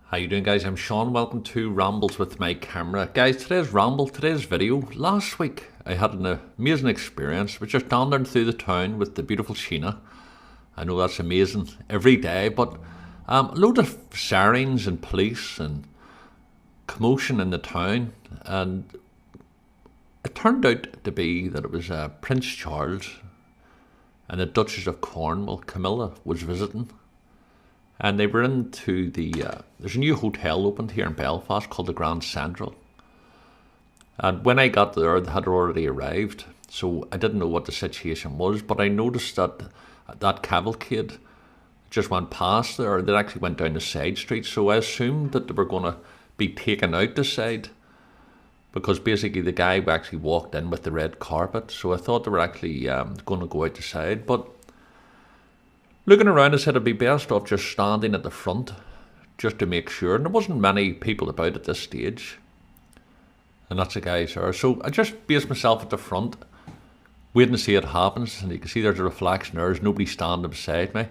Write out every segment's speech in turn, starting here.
How you doing, guys? I'm Sean. Welcome to Rambles with my camera. Guys, today's video. Last week I had an amazing experience. We're just wandering through the town with the beautiful Sheena. I know that's amazing every day, but a load of sirens and police and commotion in the town, and it turned out to be that it was Prince Charles and the Duchess of Cornwall, Camilla, was visiting. And they were into there's a new hotel opened here in Belfast called the Grand Central. And when I got there, they had already arrived. So I didn't know what the situation was, but I noticed that that cavalcade just went past there. They actually went down the side street. So I assumed that they were going to be taken out the side, because basically the guy actually walked in with the red carpet. So I thought they were actually going to go out the side. But looking around, I said it'd be best off just standing at the front, just to make sure. And there wasn't many people about at this stage. And that's the guys there. So I just based myself at the front, waiting to see it happens. And you can see there's a reflection there. There's nobody standing beside me.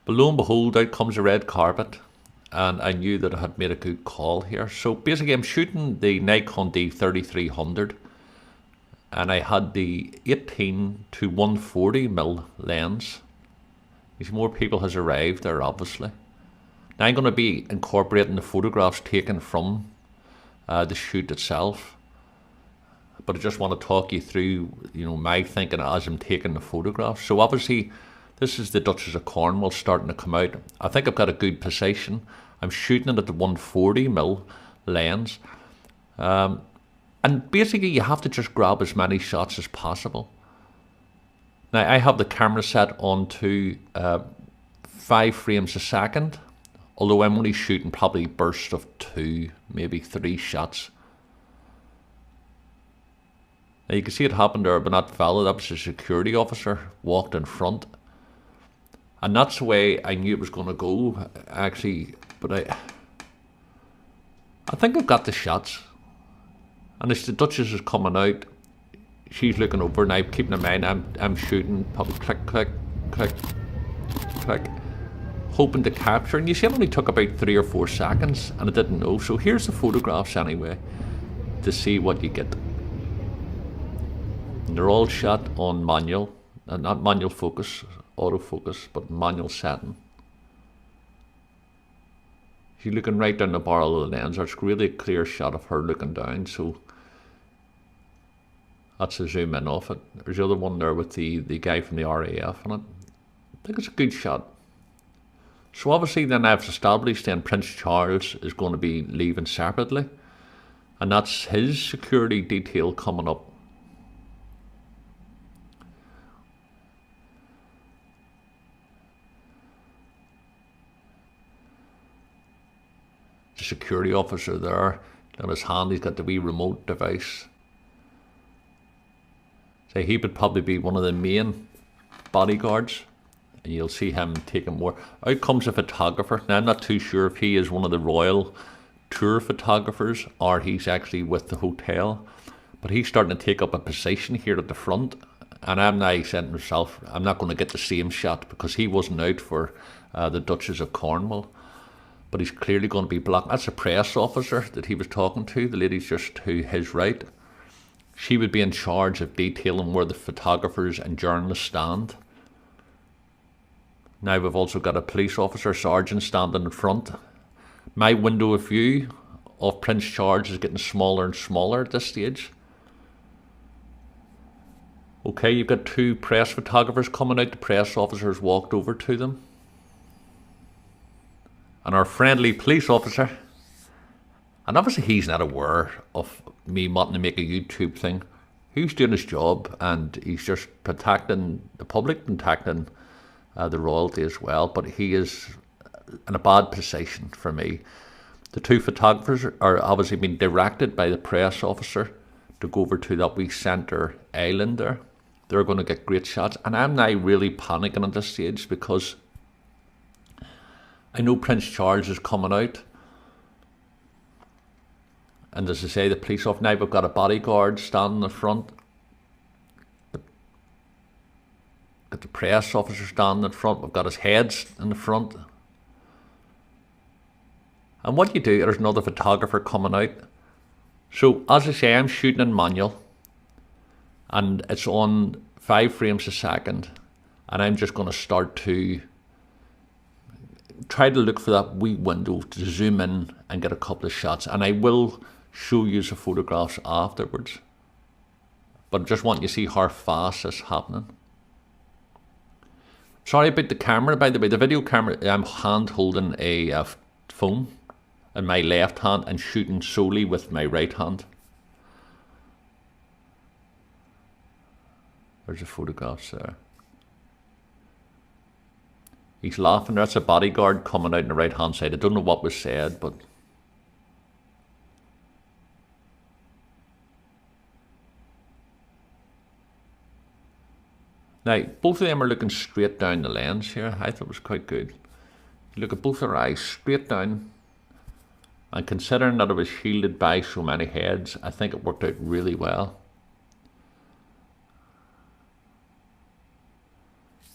But lo and behold, out comes the red carpet. And I knew that I had made a good call here. So basically I'm shooting the Nikon D3300. And I had the 18 to 140mm lens. More people has arrived there, obviously. Now I'm going to be incorporating the photographs taken from the shoot itself, but I just want to talk you through, my thinking as I'm taking the photographs. So obviously, this is the Duchess of Cornwall starting to come out. I think I've got a good position. I'm shooting it at the 140mm lens, and basically you have to just grab as many shots as possible. Now, I have the camera set on to 5 frames a second, although I'm only shooting probably bursts of 2, maybe 3 shots. Now, you can see it happened there, but that fella, that was a security officer, walked in front. And that's the way I knew it was going to go, actually. But I think I've got the shots. And as the Duchess is coming out, she's looking over now, keeping in mind I'm shooting, probably click, click, click, click, hoping to capture. And you see it only took about 3 or 4 seconds, and I didn't know. So here's the photographs anyway, to see what you get. And they're all shot on manual, not manual focus, autofocus, but manual setting. She's looking right down the barrel of the lens. There's really a clear shot of her looking down, so that's a zoom in off it. There's the other one there with the guy from the RAF on it. I think it's a good shot. So obviously then I've established then Prince Charles is going to be leaving separately. And that's his security detail coming up. The security officer there. On his hand he's got the wee remote device. So he would probably be one of the main bodyguards, and you'll see him taking more. Out comes a photographer. Now I'm not too sure if he is one of the royal tour photographers or he's actually with the hotel, but he's starting to take up a position here at the front. And I'm now saying to myself, I'm not going to get the same shot because he wasn't out for the Duchess of Cornwall, but he's clearly going to be blocked. That's a press officer that he was talking to. The lady's just to his right. She would be in charge of detailing where the photographers and journalists stand. Now we've also got a police officer, sergeant, standing in front. My window of view of Prince Charles is getting smaller and smaller at this stage. Okay, you've got 2 press photographers coming out. The press officers walked over to them. And our friendly police officer, and obviously he's not aware of me wanting to make a YouTube thing. He's doing his job and he's just protecting the public, protecting the royalty as well. But he is in a bad position for me. The 2 photographers are obviously being directed by the press officer to go over to that wee centre island there. They're going to get great shots. And I'm now really panicking at this stage because I know Prince Charles is coming out. And as I say, the police officer, now we've got a bodyguard standing in the front. Got the press officer standing in front. We've got his heads in the front. And what you do, there's another photographer coming out. So as I say, I'm shooting in manual and it's on 5 frames a second, and I'm just going to start to try to look for that wee window to zoom in and get a couple of shots, and I will show you the photographs afterwards, but I just want you to see how fast it's happening. Sorry about the camera, by the way. The video camera, I'm hand holding a phone in my left hand and shooting solely with my right hand. There's the photographs there. He's laughing. That's a bodyguard coming out on the right hand side. I don't know what was said, but now both of them are looking straight down the lens here. I thought it was quite good. You look at both their eyes straight down, and considering that it was shielded by so many heads, I think it worked out really well.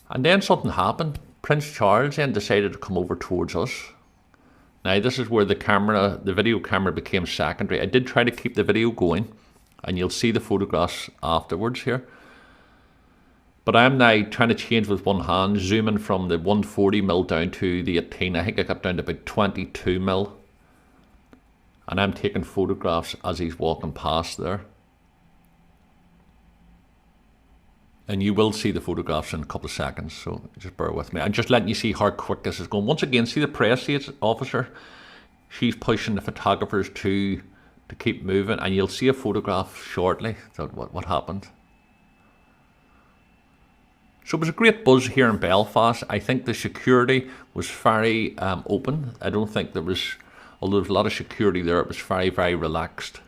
And then something happened. Prince Charles then decided to come over towards us. Now this is where the video camera became secondary. I did try to keep the video going, and you'll see the photographs afterwards here. But I'm now trying to change with one hand, zooming from the 140mm down to the 18. I think I got down to about 22mm. And I'm taking photographs as he's walking past there. And you will see the photographs in a couple of seconds, so just bear with me. I'm just letting you see how quick this is going. Once again, see the press officer? She's pushing the photographers to keep moving, and you'll see a photograph shortly. So what happened? So it was a great buzz here in Belfast. I think the security was very open. I don't think there was, although there was a lot of security there, it was very, very relaxed.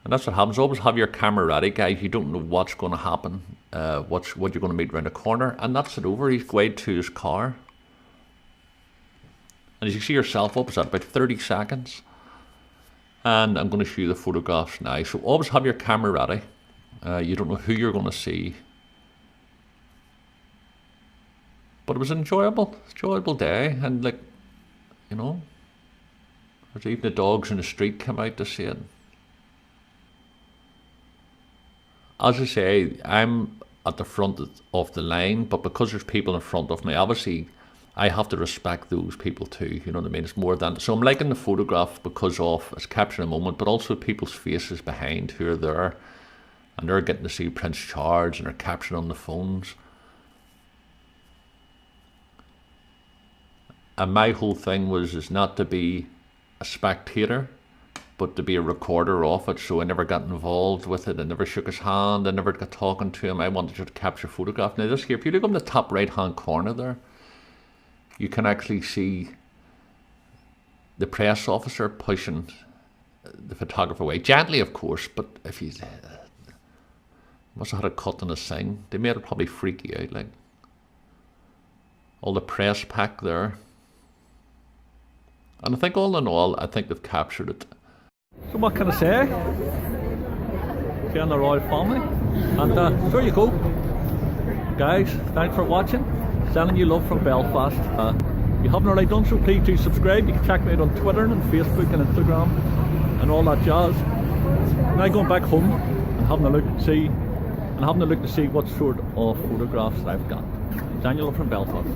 And that's what happens. Always have your camera ready, guys. You don't know what's going to happen, what you're going to meet around the corner. And that's it over. He's going to his car. And as you see yourself, what was that, about 30 seconds? And I'm going to show you the photographs now. So always have your camera ready. You don't know who you're going to see. But it was an enjoyable day. And like, you know, there's even the dogs in the street come out to see it. As I say, I'm at the front of the line, but because there's people in front of me, obviously I have to respect those people too, you know what I mean? It's more than, so I'm liking the photograph because of, it's capturing a moment, but also people's faces behind who are there, and they're getting to see Prince Charles, and they're capturing on the phones. And my whole thing is not to be a spectator, but to be a recorder of it, so I never got involved with it. I never shook his hand, I never got talking to him. I wanted to capture a photograph. Now this here, if you look on the top right hand corner there, you can actually see the press officer pushing the photographer away. Gently, of course, but if you must have had a cut in his thing, they made it probably freak you out, like. All the press pack there. And I think all in all, I think they've captured it. So what can I say? Again, the royal family. And there you go. Guys, thanks for watching. Sending you love from Belfast. If you haven't already done so, please do subscribe. You can check me out on Twitter and Facebook and Instagram and all that jazz. Now going back home and having a look to see what sort of photographs I've got. Daniel from Belfast.